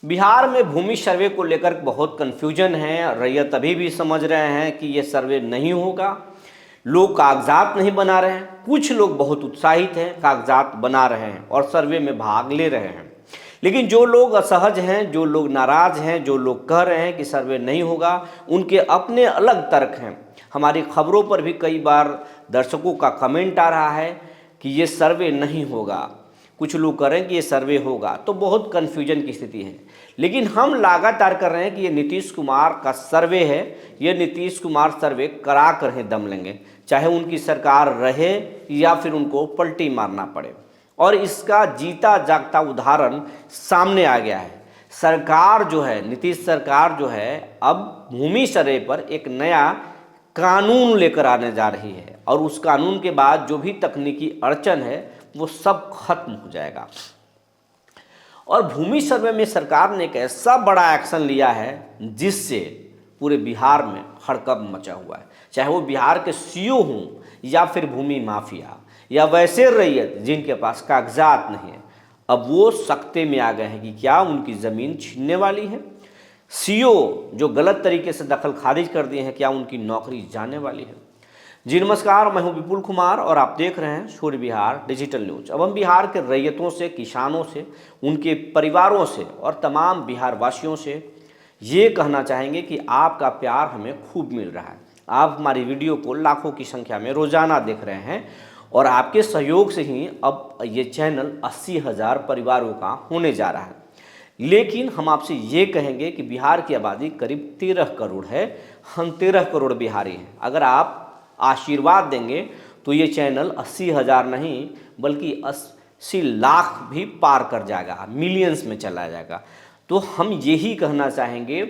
बिहार में भूमि सर्वे को लेकर बहुत कन्फ्यूजन है। रैयत अभी भी समझ रहे हैं कि ये सर्वे नहीं होगा। लोग कागजात नहीं बना रहे हैं। कुछ लोग बहुत उत्साहित हैं, कागजात बना रहे हैं और सर्वे में भाग ले रहे हैं। लेकिन जो लोग असहज हैं, जो लोग नाराज हैं, जो लोग कह रहे हैं कि सर्वे नहीं होगा, उनके अपने अलग तर्क हैं। हमारी खबरों पर भी कई बार दर्शकों का कमेंट आ रहा है कि ये सर्वे नहीं होगा, कुछ लोग करें कि ये सर्वे होगा, तो बहुत कन्फ्यूजन की स्थिति है। लेकिन हम लगातार कर रहे हैं कि ये नीतीश कुमार का सर्वे है, ये नीतीश कुमार सर्वे करा कर ही दम लेंगे, चाहे उनकी सरकार रहे या फिर उनको पलटी मारना पड़े। और इसका जीता जागता उदाहरण सामने आ गया है। सरकार जो है, नीतीश सरकार जो है, अब भूमि सर्वे पर एक नया कानून लेकर आने जा रही है और उस कानून के बाद जो भी तकनीकी अड़चन है वो सब खत्म हो जाएगा। और भूमि सर्वे में सरकार ने एक ऐसा बड़ा एक्शन लिया है जिससे पूरे बिहार में हड़कंप मचा हुआ है। चाहे वो बिहार के सीओ हों या फिर भूमि माफिया या वैसे रैयत जिनके पास कागजात नहीं है, अब वो सकते में आ गए हैं कि क्या उनकी ज़मीन छीनने वाली है। सीओ जो गलत तरीके से दखल खारिज कर दिए हैं, क्या उनकी नौकरी जाने वाली है। जी नमस्कार, मैं हूं विपुल कुमार और आप देख रहे हैं सूर्य बिहार डिजिटल न्यूज। अब हम बिहार के रैयतों से, किसानों से, उनके परिवारों से और तमाम बिहार वासियों से ये कहना चाहेंगे कि आपका प्यार हमें खूब मिल रहा है। आप हमारी वीडियो को लाखों की संख्या में रोजाना देख रहे हैं और आपके सहयोग से ही अब ये चैनल 80,000 परिवारों का होने जा रहा है। लेकिन हम आपसे ये कहेंगे कि बिहार की आबादी करीब 13 करोड़ है, हम 13 करोड़ बिहारी हैं। अगर आप आशीर्वाद देंगे तो ये चैनल 80,000 नहीं बल्कि 80 लाख भी पार कर जाएगा, मिलियंस में चला जाएगा। तो हम यही कहना चाहेंगे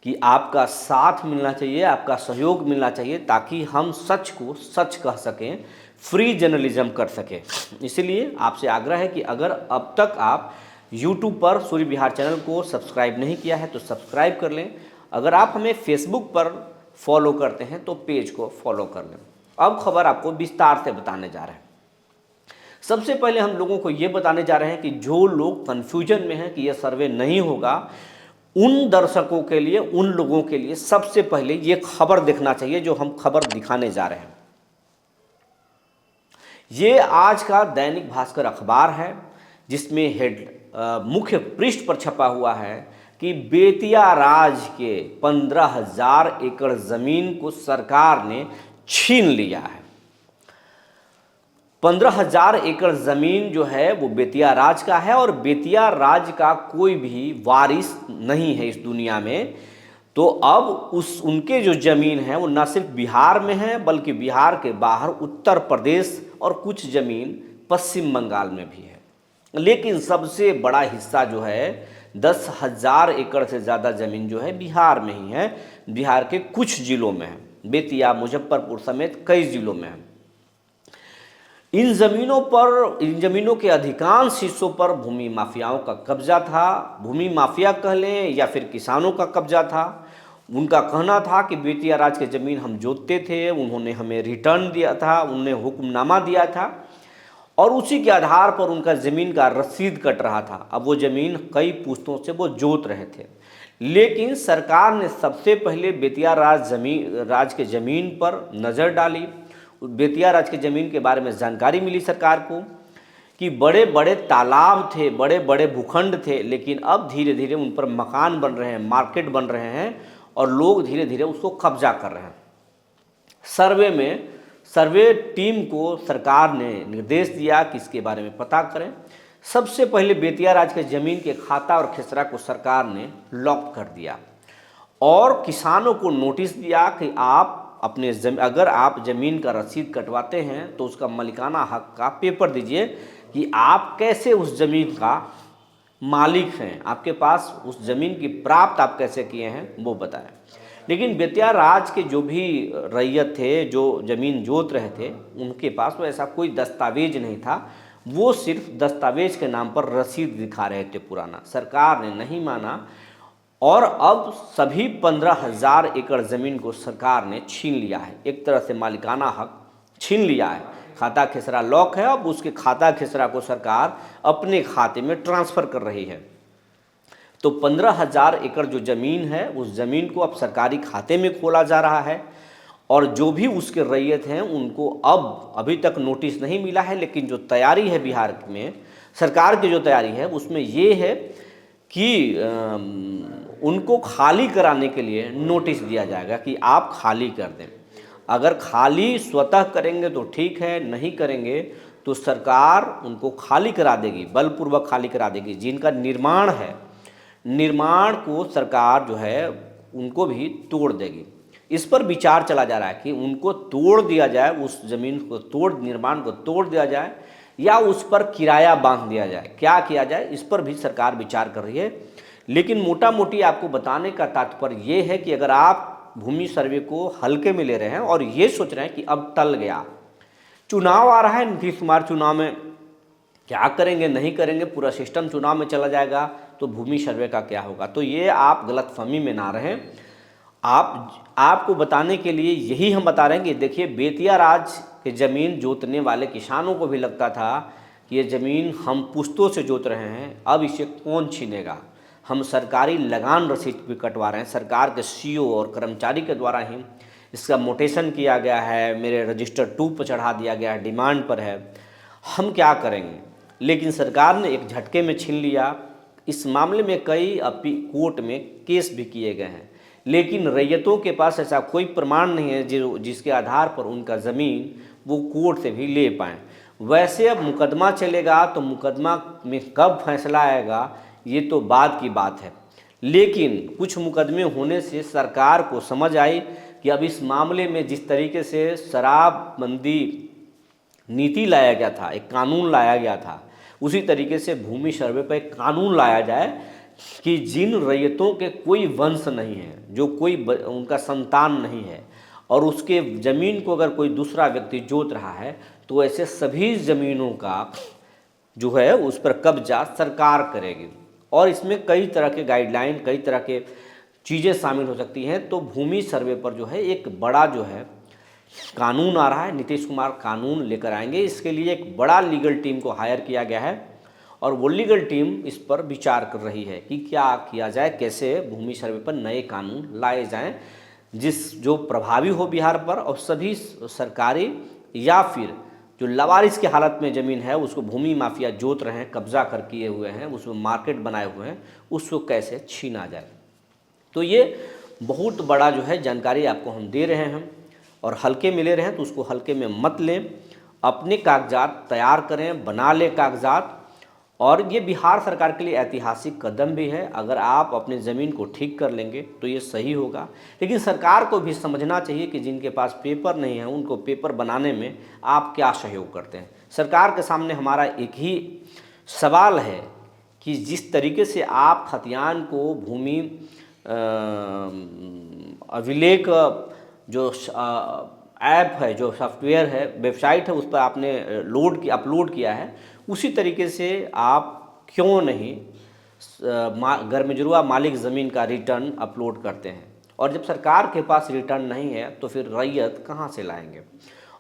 कि आपका साथ मिलना चाहिए, आपका सहयोग मिलना चाहिए, ताकि हम सच को सच कह सकें, फ्री जर्नलिज्म कर सकें। इसलिए आपसे आग्रह है कि अगर अब तक आप YouTube पर सूर्य बिहार चैनल को सब्सक्राइब नहीं किया है तो सब्सक्राइब कर लें। अगर आप हमें फेसबुक पर फॉलो करते हैं तो पेज को फॉलो कर लें। अब खबर आपको विस्तार से बताने जा रहे हैं। सबसे पहले हम लोगों को ये बताने जा रहे हैं कि जो लोग कन्फ्यूजन में हैं कि यह सर्वे नहीं होगा, उन दर्शकों के लिए, उन लोगों के लिए सबसे पहले ये खबर देखना चाहिए जो हम खबर दिखाने जा रहे हैं। ये आज का दैनिक भास्कर अखबार है जिसमें मुख्य पृष्ठ पर छपा हुआ है कि बेतिया राज के 15,000 एकड़ जमीन को सरकार ने छीन लिया है। 15,000 एकड़ जमीन जो है वो बेतिया राज का है और बेतिया राज का कोई भी वारिस नहीं है इस दुनिया में। तो अब उनके जो जमीन है वो न सिर्फ बिहार में है बल्कि बिहार के बाहर उत्तर प्रदेश और कुछ जमीन पश्चिम बंगाल में भी है। लेकिन सबसे बड़ा हिस्सा जो है 10,000 एकड़ से ज़्यादा ज़मीन जो है बिहार में ही है। बिहार के कुछ जिलों में है, बेतिया, मुजफ्फरपुर समेत कई जिलों में है। इन ज़मीनों के अधिकांश हिस्सों पर भूमि माफियाओं का कब्जा था। भूमि माफिया कह लें या फिर किसानों का कब्जा था। उनका कहना था कि बेतिया राज की ज़मीन हम जोतते थे, उन्होंने हमें रिटर्न दिया था, उन्होंने हुक्मनामा दिया था और उसी के आधार पर उनका ज़मीन का रसीद कट रहा था। अब वो ज़मीन कई पुश्तों से वो जोत रहे थे। लेकिन सरकार ने सबसे पहले बेतिया राज के ज़मीन पर नज़र डाली। बेतिया राज के ज़मीन के बारे में जानकारी मिली सरकार को कि बड़े बड़े तालाब थे, बड़े बड़े भूखंड थे, लेकिन अब धीरे धीरे उन पर मकान बन रहे हैं, मार्केट बन रहे हैं और लोग धीरे धीरे उसको कब्जा कर रहे हैं। सर्वे टीम को सरकार ने निर्देश दिया कि इसके बारे में पता करें। सबसे पहले बेतिया राज के ज़मीन के खाता और खेसरा को सरकार ने लॉक कर दिया और किसानों को नोटिस दिया कि आप अगर आप ज़मीन का रसीद कटवाते हैं तो उसका मालिकाना हक का पेपर दीजिए कि आप कैसे उस ज़मीन का मालिक हैं, आपके पास उस ज़मीन की प्राप्त आप कैसे किए हैं वो बताएं। लेकिन बेतिया राज के जो भी रैयत थे, जो ज़मीन जोत रहे थे, उनके पास तो ऐसा कोई दस्तावेज नहीं था। वो सिर्फ दस्तावेज के नाम पर रसीद दिखा रहे थे पुराना। सरकार ने नहीं माना और अब सभी 15,000 एकड़ ज़मीन को सरकार ने छीन लिया है। एक तरह से मालिकाना हक छीन लिया है। खाता खेसरा लॉक है, अब उसके खाता खेसरा को सरकार अपने खाते में ट्रांसफ़र कर रही है। तो 15,000 एकड़ जो ज़मीन है उस ज़मीन को अब सरकारी खाते में खोला जा रहा है, और जो भी उसके रैयत हैं उनको अब अभी तक नोटिस नहीं मिला है, लेकिन जो तैयारी है बिहार में सरकार की जो तैयारी है उसमें ये है कि उनको खाली कराने के लिए नोटिस दिया जाएगा कि आप खाली कर दें। अगर खाली स्वतः करेंगे तो ठीक है, नहीं करेंगे तो सरकार उनको खाली करा देगी, बलपूर्वक खाली करा देगी। जिनका निर्माण है, निर्माण को सरकार जो है उनको भी तोड़ देगी। इस पर विचार चला जा रहा है कि उनको तोड़ दिया जाए, उस ज़मीन को निर्माण को तोड़ दिया जाए, या उस पर किराया बांध दिया जाए। क्या किया जाए इस पर भी सरकार विचार कर रही है। लेकिन मोटा मोटी आपको बताने का तात्पर्य ये है कि अगर आप भूमि सर्वे को हल्के में ले रहे हैं और ये सोच रहे हैं कि अब टल गया, चुनाव आ रहा है, नीतीश कुमार चुनाव में क्या करेंगे नहीं करेंगे, पूरा सिस्टम चुनाव में चला जाएगा, तो भूमि सर्वे का क्या होगा, तो ये आप गलतफहमी में ना रहें। आपको बताने के लिए यही हम बता रहे हैं कि देखिए, बेतिया राज के ज़मीन जोतने वाले किसानों को भी लगता था कि ये ज़मीन हम पुश्तों से जोत रहे हैं, अब इसे कौन छीनेगा। हम सरकारी लगान रसीद भी कटवा रहे हैं, सरकार के सीओ और कर्मचारी के द्वारा ही इसका मोटेशन किया गया है, मेरे रजिस्टर 2 पर चढ़ा दिया गया है, डिमांड पर है, हम क्या करेंगे। लेकिन सरकार ने एक झटके में छीन लिया। इस मामले में कई कोर्ट में केस भी किए गए हैं, लेकिन रैयतों के पास ऐसा कोई प्रमाण नहीं है जिसके आधार पर उनका ज़मीन वो कोर्ट से भी ले पाएँ। वैसे अब मुकदमा चलेगा तो मुकदमा में कब फैसला आएगा ये तो बाद की बात है, लेकिन कुछ मुकदमे होने से सरकार को समझ आई कि अब इस मामले में जिस तरीके से शराबबंदी नीति लाया गया था, एक कानून लाया गया था, उसी तरीके से भूमि सर्वे पर एक कानून लाया जाए कि जिन रैयतों के कोई वंश नहीं है, जो कोई उनका संतान नहीं है, और उसके ज़मीन को अगर कोई दूसरा व्यक्ति जोत रहा है, तो ऐसे सभी ज़मीनों का जो है उस पर कब्जा सरकार करेगी। और इसमें कई तरह के गाइडलाइन, कई तरह के चीज़ें शामिल हो सकती हैं। तो भूमि सर्वे पर जो है एक बड़ा जो है कानून आ रहा है, नीतीश कुमार कानून लेकर आएंगे। इसके लिए एक बड़ा लीगल टीम को हायर किया गया है, और वो लीगल टीम इस पर विचार कर रही है कि क्या किया जाए, कैसे भूमि सर्वे पर नए कानून लाए जाएं जो प्रभावी हो बिहार पर, और सभी सरकारी या फिर जो लवारिस की हालत में ज़मीन है उसको भूमि माफिया जोत रहे हैं, कब्जा कर किए हुए हैं, उसमें मार्केट बनाए हुए हैं, उसको कैसे छीना जाए। तो ये बहुत बड़ा जो है जानकारी आपको हम दे रहे हैं, और हल्के में ले रहे हैं तो उसको हल्के में मत लें। अपने कागजात तैयार करें, बना लें कागजात। और ये बिहार सरकार के लिए ऐतिहासिक कदम भी है। अगर आप अपनी ज़मीन को ठीक कर लेंगे तो ये सही होगा, लेकिन सरकार को भी समझना चाहिए कि जिनके पास पेपर नहीं है उनको पेपर बनाने में आप क्या सहयोग करते हैं। सरकार के सामने हमारा एक ही सवाल है कि जिस तरीके से आप खतियान को भूमि अभिलेख जो ऐप है, जो सॉफ्टवेयर है, वेबसाइट है, उस पर आपने अपलोड किया है, उसी तरीके से आप क्यों नहीं गर्मजुर्वा मालिक ज़मीन का रिटर्न अपलोड करते हैं। और जब सरकार के पास रिटर्न नहीं है तो फिर रैयत कहाँ से लाएंगे,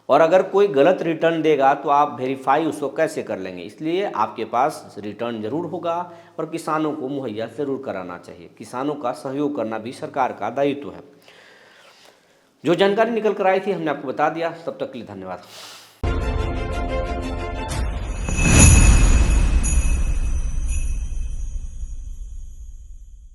और अगर कोई गलत रिटर्न देगा तो आप वेरीफाई उसको कैसे कर लेंगे। इसलिए आपके पास रिटर्न ज़रूर होगा, और किसानों को मुहैया ज़रूर कराना चाहिए। किसानों का सहयोग करना भी सरकार का दायित्व है। जो जानकारी निकल कर आई थी हमने आपको बता दिया। तब तक के लिए धन्यवाद।